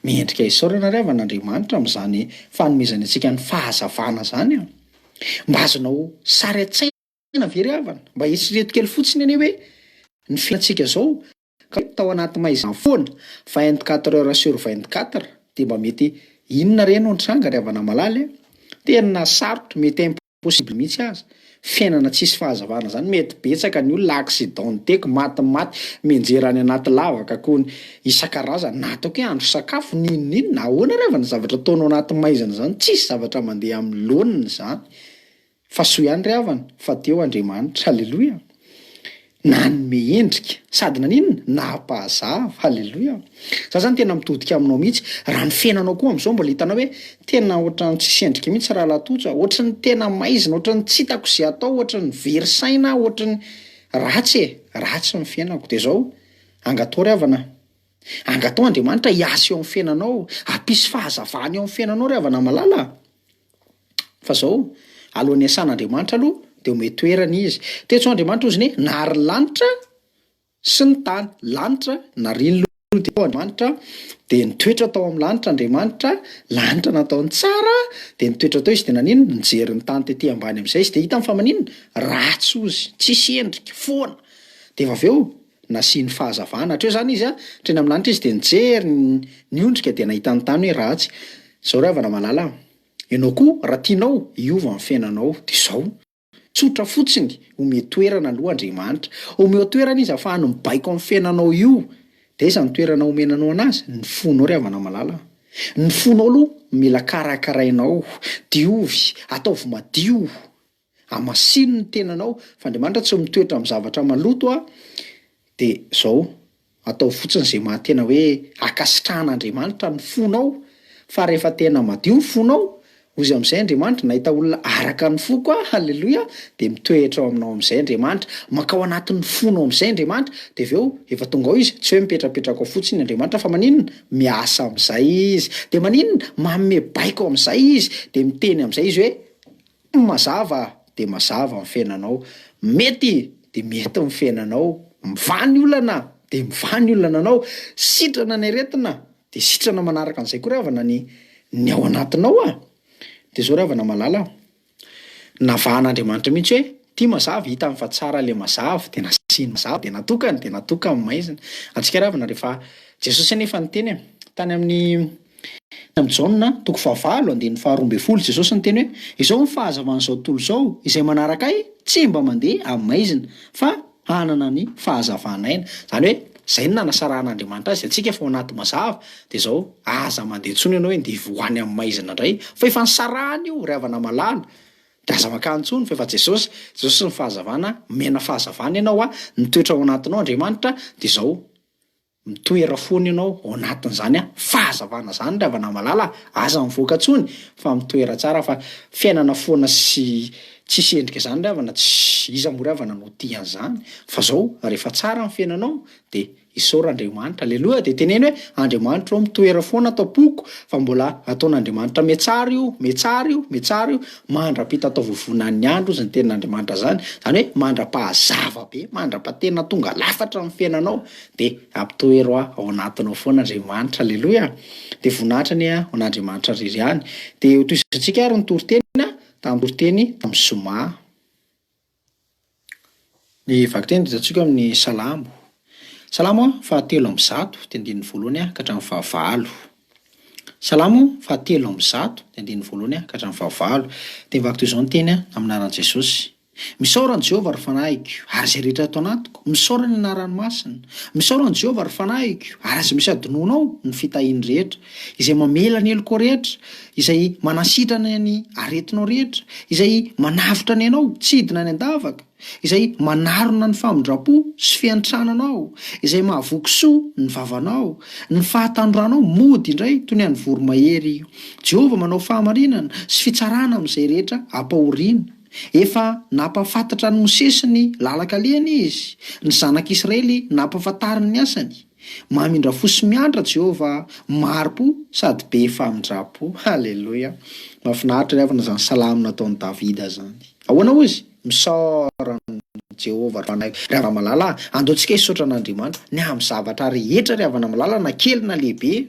Miendrika isaorana ry havan'Andriamanitra amin'izany fanomezany antsika ny fahazavana zany. Mba azonao sary an-tsaina ve ry havana? Mba eritrereto kely fotsiny anie hoe ny fiainantsika zao ka tao anaty maizina foana 24 heures sur 24 de mba mety inona re no tranga ry havana malala? Tena sarotra, mety impossible mihitsy aza. Fiainana tsisy fahazavana zany mety betsaka ny olona accidentek maty menjera any anaty lavaka kony isan-karazany na ataoko hoe andro sakafo ninona ahoana ry havana zavatra ataonao anaty maizina zany, tsisy zavatra mandeha amin'ny laoniny zany. Fa soa ihany ry havana fa teo Andriamanitra. Haleloia. Nanome endrika sady naninona nampahazava. Haleloia. Za zany tena mitodika aminao mihitsy raha ny fiainanao koa amin'izao mbola hitanao hoe tena ohatrany tsisy endrika mihitsy raha latoja, ohatrany tena maizina, ohatrany tsy hitako izay atao, ohatrany very saina, ohatrany ratsy ny fiainako. De zao angatao ry havana, angatao Andriamanitra hiasa eo amin'ny fiainanao, hampisy fahazavana eo amin'ny fiainanao ry havana malala. Fa zao alohan'ny asan'Andriamanitra aloha de ome toerana izy. Tetso Andriamanitra ozy hoe nahary lanitra sy ny tany, lanitra nariny lohany de Andriamanitra de nitoetra tao amin'ny lanitra Andriamanitra, lanitra nataony tsara de nitoetra tao izy de naninona nijery ny tany tetỳ ambany amin'izay izy de hita fa maninona ratsy ozy, tsisy endrika, foana. De aveo nasiany fahazavana hatreo zany izy treny amin'ny lanitra izy de nijery ny ondrika de nahita ny tany hoe ratsy. Zao ry havana malala, ianao koa raha tianao hiova amin'ny fiainanao de zao tsotra fotsiny ome toerana aloha Andriamanitra, ome toerana izy ahafahany mibaiko amin'ny fiainanao io. De iza ny toerana omenanao anazy? Ny fonao ry havana malala. Ny fonao aloha mila karakarainao, diovy, ataovy madio, amasino ny tenanao, fa Andriamanitra tsy mitoetra amin'ny zavatra maloto de zao atao fotsiny zay mahatena hoe akasitrahan'Andriamanitra ny fonao. Fa rehefa tena madio ny fonao, ozy amin'izay Andriamanitra nahita olona araka ny fo koa, haleloia, de mitoetra ao aminao amin'izay Andriamanitra, makao anatin'ny fonao amin'izay Andriamanitra, de aveo efa tonga ao izy tsy hoe mipetrapetraka ao fotsiny Andriamanitra fa maninona miasa amin'izay izy, de maninona manome baiko amin'izay izy, de miteny amin'izay izy hoe mazava de mazava amin'ny fiainanao, mety de mety amin'ny fiainanao, mivany olana de mivany olana anao, sitrana ny aretina de sitrana manaraka an'izay koa ry havana ny ao anatinao. De zao ry havana malala, navahan'Andriamanitra mihitsy hoe tia mazava, hita fa tsara le mazava de nasiany mazava de natokany amin'ny maizina. Antsika ry havana rehefa Jesosy anefa niteny tany amin'ny Jaona toko 7:12 Jesosy niteny hoe izao ny fahazavan'izao tontolo izao izay manaraka ahy tsy mba mandeha amin'ny maizina fa hanana ny fahazavana aina. Zany hoe zay ny nanasarahan'Andriamanitra azy, antsika efa ao anaty mazava de zao aza mandeha tsony ianao hoe ndeha voany amin'ny maizina indray, fa efa nisarahany io ry havana malala. De aza makany tsony fa efa Jesosy ny fahazavana, mena fahazavana ianao nitoetra ao anatinao Andriamanitra de zao mitoera foana ianao ao anatin'izany fahazavana zany ry havana malala. Aza mivoaka tsony fa mitoera tsara, fa fiainana foana sy tsisy endrika zany ry havana, tsy iza moa ry havana no tia an'izany. Fa zao rehefa tsara ny fiainanao de isaora Andriamanitra. Haleloia. De teneny hoe Andriamanitra ao mitoera foana taopoko, fa mbola ataon'Andriamanitra mihatsara io, mandrapita atao vovonan'ny andro ozy ny tenin'Andriamanitra zany. Zany hoe mandra-pahazava be, mandra-patena tonga lafatra amin'ny fiainanao de ampitoera ao anatinao foana Andriamanitra. Haleloia. De voninahitra ny ao an'Andriamanitra riry ihany. De toisantsika ary ny toriteny tamin'ny Zoma. Ny vaky teny de hitantsika amin'ny Salamo. Salamo 7:100 de andininy voalohany ka hatramin'ny 9. Salamo 7:100 de andininy voalohany ka hatramin'ny 9. De vaky toy izao ny teny amin'ny anaran'i Jesosy. Misaorany Jehovah ary fanahiko ary izay rehetra atao anatiko, misaorany ny anaran'ny masina. Misaorany Jehovah ary fanahiko ary aza misy adinoana ao ny fitahiany rehetra, izay mamela ny eloko rehetra, izay manasitrana ny aretinao rehetra, izay manavitra ny ianao tsy hidina ny an-davaka, izay manarona ny famondrapo sy fiantrananao, izay mahavoky soa ny vavanao, ny fahatandranao mody indray toy ny an'ny voromahery. Jehovah manao fahamarinana sy fitsarana amin'izay rehetra ampahoriana. Efa nampafantatra ny Mosesy ny lalakaliany izy, ny zanak'Israely nampafantariny ny asany. Mamindra fo sy miandra Jehovah, maro-po sady be famindrapo. Halleloia. Mahafinaritra ry havana zany salamo nataon'i Davida zany. Ahoana hozy? Misaorany Jehovah ry havana malala, andeontsika hisaotra an'Andriamanitra ny amin'ny zavatra rehetra ry havana malala na kely na lehibe.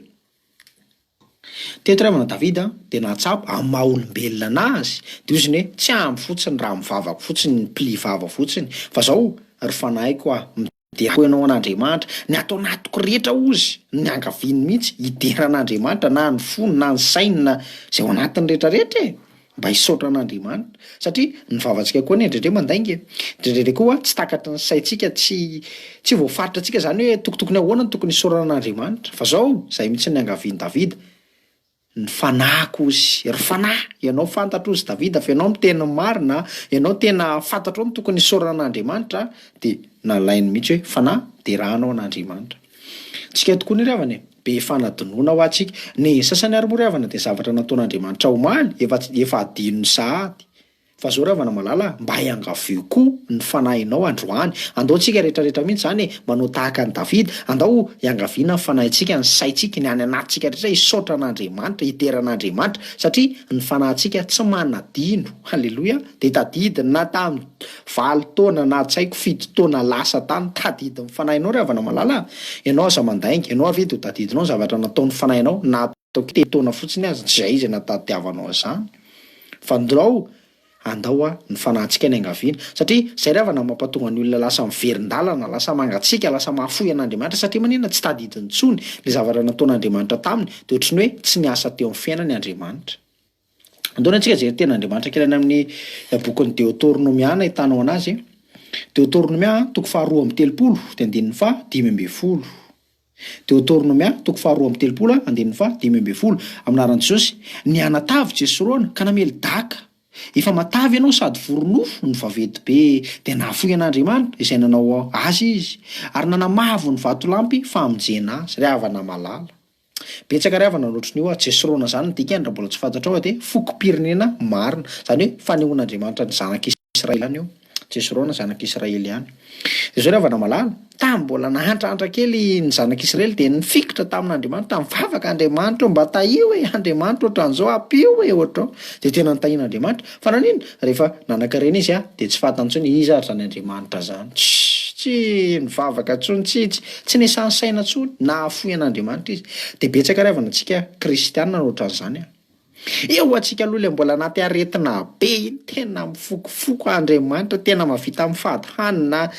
Teto ry havana Davida dia nahatsapa amin'ny maha-olombelona anazy, dia izy ny hoe tsy ampy fotsiny raha mivavaka fotsiny ny pli vava fotsiny, fa zao ry fanahiko midera ianao an'Andriamanitra ny atao anatiko rehetra ozy, ny angaviany mihitsy hidera an'Andriamanitra na ny fony na ny sainy na izay ao anatiny rehetrarehetra mba hisaotra an'Andriamanitra, satria ny vavantsika koa indrindray mandainga, indrindray koa tsy takatry ny saintsika, tsy voafaritra antsika zany hoe tokotokony ahoana ny tokony hisaorana an'Andriamanitra, fa zao izay mihitsy ny angaviany Davida. Ny fanahiko ozy, ry fanahy, ianao fantatra ozy Davida fa ianao miteny ny marina, ianao tena fantatra ao ny tokony hisaorana an'Andriamanitra, dia nalainy mihitsy hoe fanahy dia rahanao an'Andriamanitra. Tsika tokoa ny ry havana be fanadinoana ho atsika. Ny sasany ary moa ry havana dia zavatra nataon'Andriamanitra omaly efa adinony sahady. Fa zao ry havana malala mba hiangavio koa ny fanahinao androany. Andao tsika rehetrarehetra mihitsy zany manao tahaka ny Davida, andao hiangaviana ny fanahintsika, ny saintsika, ny any anatintsika rehetra hisaotra an'Andriamanitra, hidera an'Andriamanitra, satria ny fanahintsika tsy manadino. Halleloia. Dia tadidiny na tamin'ny 7 taona na tsy haiko 7 taona lasa tany tadidiny fanahinao ry havana malala. Ianao aza mandainga, ianao avy eto tadidinao ny zavatra nataon'ny fanahinao, na atao taona fotsiny aza tsy izay izy natadiavanao azany. Fa andao ny fanahintsika ny angaviana, satria izay ry havana mampatonga ny olona lasa miverin-dalana, lasa mangatsiaka, lasa mahafoy an'Andriamanitra, satria manina tsy tadidiny intsony le zavatra nataon'Andriamanitra taminy, dia ohatrany hoe tsy niasa teo amin'ny fiainany Andriamanitra. Andaona antsika jery ten'Andriamanitra kely any amin'ny bokin'ny Deutéronomiana hitanao anazy. Deutéronomia toko faharoa amby telopolo andininy fa 5:10. Deutéronomia toko faharoa amby telopolo andininy fa 5:10. Aminaran'i Jesosy, ny anatavy Jesoroana ka namely daka. Efa matavy ianao sady voronofo ny vavety be, dia nahafoy an'Andriamanitra izay nanao azy izy, ary nanamavo ny vatolampy famonjena azy. Ry havana malala. Betsaka ry havana loatra n'io Jesoroana zany dika raha mbola tsy fantatrao dia fokom-pirenena marina, zany hoe fanehoan'Andriamanitra ny zanak'Israely ihany io. Jesoroana zanak'Israely ihany. Dia zao ry havana malala, tamin'ny mbola nahantrahantra kely ny zanak'Israely dia nifikitra tamin'Andriamanitra, mivavaka Andriamanitra mba tahio hoe Andriamanitra ohatran'izao ampio hoe ohatrao, dia tena nitahian'Andriamanitra. Fa nanina rehefa nanankarena izy dia tsy fantany intsony izy ary zany Andriamanitra zany. Tsy nivavaka intsony, tsy niasany saina intsony, nahafoy an'Andriamanitra izy. Dia betsaka ry havana antsika kristianina ohatran'izany. Eo atsika aloha le mbola anaty aretina be iny, tena mifokofoko Andriamanitra, tena mavita mifady hanina,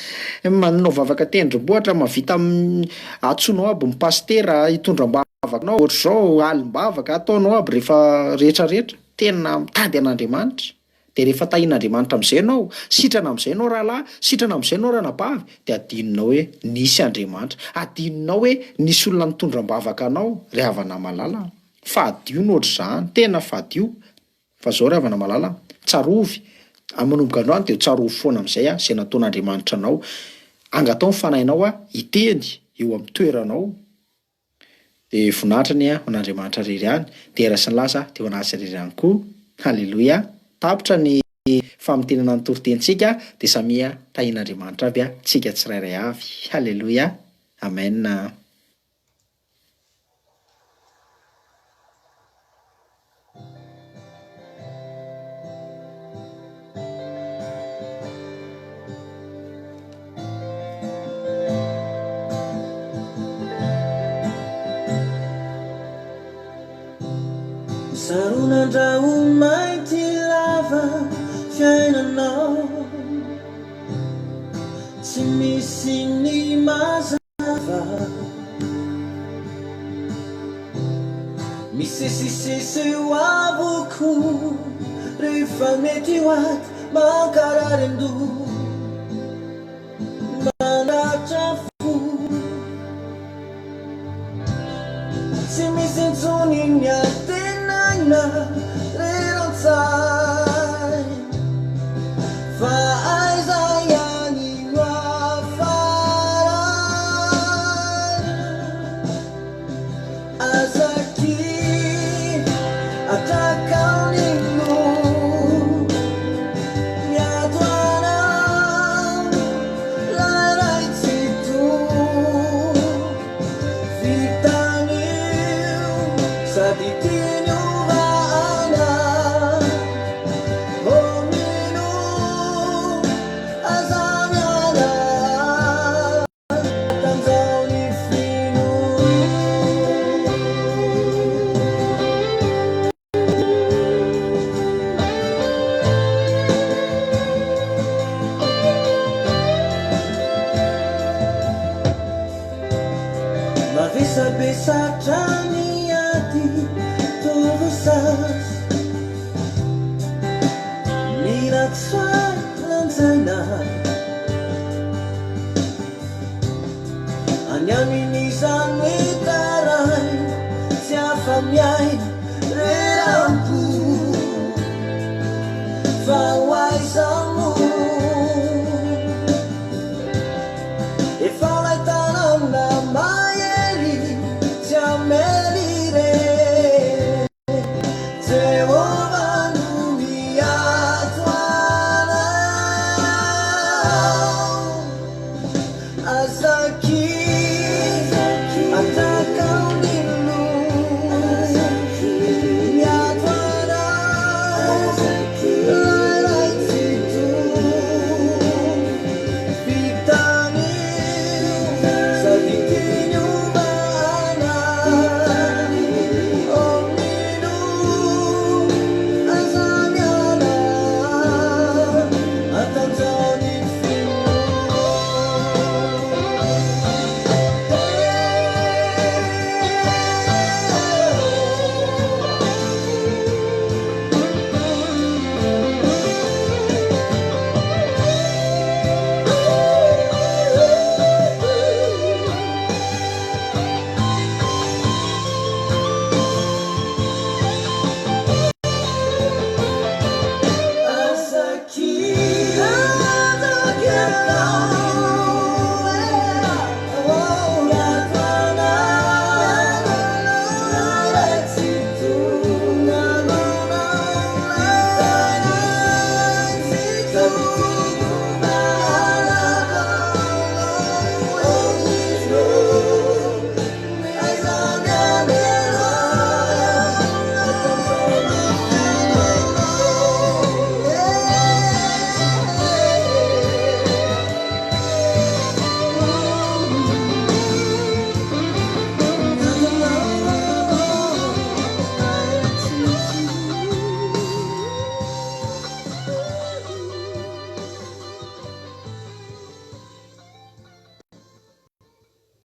manao vavaka tendrombohitra, mavita atsoinao aby ny pastera hitondram-bavakanao, ohatr'izao alim-bavaka ataonao aby rehetrarehetra, tena mitady an'Andriamanitra. Dia rehefa tahian'Andriamanitra amin'izay ianao, sitrana amin'izay ianao rahalahy, sitrana amin'izay ianao ranabavy, dia adinonao hoe nisy Andriamanitra, adinonao hoe nisy olona nitondram-bavaka anao. Ry havana malala, fadio ny ohatr'izany, tena fadio. Fa zao ry havana malala, tsarovy manomboka androany dia tsarovy foana amin'izay izay nataon'Andriamanitra anao. Angatao ny fanahinao hiteny eo amin'ny toeranao. Dia voninahitra ny an'Andriamanitra rery ihany, dia era sy ny lasa dia ho anazy rery ihany koa. Halleloia. Tapitra ny famitenana ny toritentsika, dia samia tahian'Andriamanitra avy tsika tsirairay avy. Halleloia. Amen. Sarunandrao mainty lava fiainanao, tsy misy ny mazava, misesisesy eo avoko rehefa mety ho aty Mankararindu Manachafu Simisinsuninnya tenana Rerotsai Faizayani wafaran Azaki Atakau ningu Bisa traniati tovasas Minat swar lanzaina Anyamin